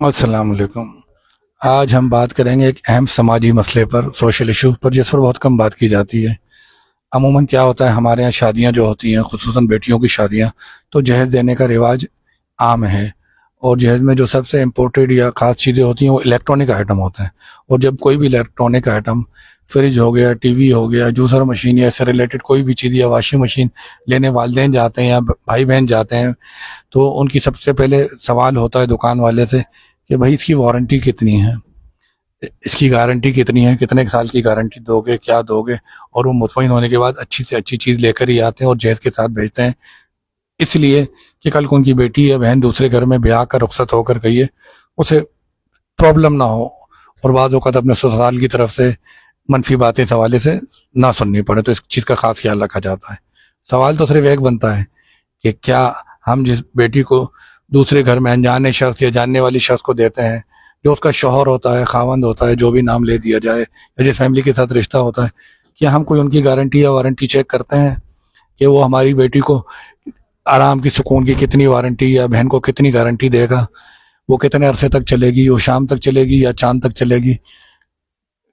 अस्सलाम वालेकुम। आज हम बात करेंगे एक अहम समाजी मसले पर, सोशल इशू पर, जिस पर बहुत कम बात की जाती है। अमूमन क्या होता है, हमारे यहाँ शादियाँ जो होती हैं, खुसूसन बेटियों की शादियाँ, तो जहेज़ देने का रिवाज आम है। और जहेज़ में जो सबसे इम्पोर्टेड या ख़ास चीज़ें होती हैं वो इलेक्ट्रॉनिक आइटम होते हैं। और जब कोई भी इलेक्ट्रॉनिक आइटम, फ्रिज हो गया, टीवी हो गया, जूसर मशीन या इससे रिलेटेड कोई भी चीज़, या वॉशिंग मशीन लेने वालिदैन जाते हैं या भाई बहन जाते हैं, तो उनकी सबसे पहले सवाल होता है दुकान वाले से कि भाई इसकी वारंटी कितनी है, इसकी गारंटी कितनी है, कितने साल की गारंटी दोगे, क्या दोगे। और वो मुतमईन होने के बाद अच्छी से अच्छी चीज़ लेकर ही आते हैं और जहेज़ के साथ भेजते हैं, इसलिए कि कल को उनकी बेटी या बहन दूसरे घर में ब्याह कर रुखसत होकर गई है, उसे प्रॉब्लम ना हो और बाद वक़्त अपने ससुराल की तरफ से मनफी बातें इस हवाले से ना सुननी पड़े। तो इस चीज़ का खास ख्याल रखा जाता है। सवाल तो सिर्फ एक बनता है कि क्या हम जिस बेटी को दूसरे घर में अनजाने शख्स या जानने वाली शख्स को देते हैं, जो उसका शौहर होता है, खावंद होता है, जो भी नाम ले दिया जाए, या जिस फैमिली के साथ रिश्ता होता है, क्या हम कोई उनकी गारंटी या वारंटी चेक करते हैं कि वो हमारी बेटी को आराम की, सुकून की कितनी वारंटी, या बहन को कितनी गारंटी देगा, वो कितने अरसे तक चलेगी, वो शाम तक चलेगी या चांद तक चलेगी।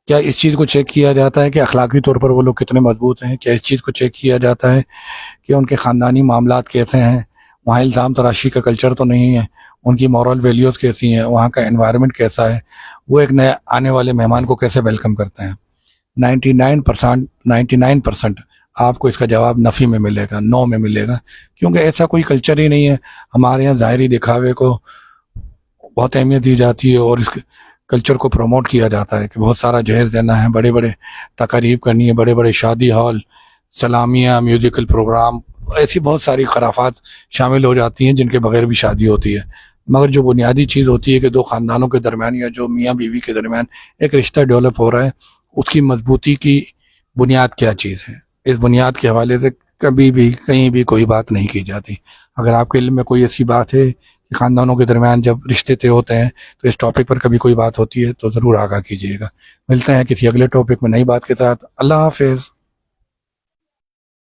क्या इस चीज़ को चेक किया जाता है कि अखलाकी तौर पर वो लोग कितने मजबूत हैं? क्या इस चीज़ को चेक किया जाता है कि उनके ख़ानदानी मामलात कैसे हैं, वहाँ इल्ज़ाम तराशी का कल्चर तो नहीं है, उनकी मॉरल वैल्यूज़ कैसी हैं, वहाँ का एनवायरनमेंट कैसा है, वो एक नए आने वाले मेहमान को कैसे वेलकम करते हैं। 99% आपको इसका जवाब नफ़ी में मिलेगा, नो में मिलेगा, क्योंकि ऐसा कोई कल्चर ही नहीं है। हमारे यहाँ ज़ाहिरी दिखावे को बहुत अहमियत दी जाती है और इस कल्चर को प्रमोट किया जाता है कि बहुत सारा जहेज़ देना है, बड़े बड़े तकारीब करनी है, बड़े बड़े शादी हॉल, सलामियाँ, म्यूज़िकल प्रोग्राम, ऐसी बहुत सारी खराफात शामिल हो जाती हैं जिनके बगैर भी शादी होती है। मगर जो बुनियादी चीज़ होती है कि दो ख़ानदानों के दरमियान या जो मियाँ बीवी के दरमियान एक रिश्ता डेवलप हो रहा है, उसकी मजबूती की बुनियाद क्या चीज़ है, इस बुनियाद के हवाले से कभी भी कहीं भी कोई बात नहीं की जाती। अगर आपके इल्म में कोई ऐसी बात है कि ख़ानदानों के दरमियान जब रिश्ते तय होते हैं तो इस टॉपिक पर कभी कोई बात होती है तो ज़रूर आगाह कीजिएगा। मिलते हैं किसी अगले टॉपिक में नई बात के साथ। अल्लाह हाफिज़।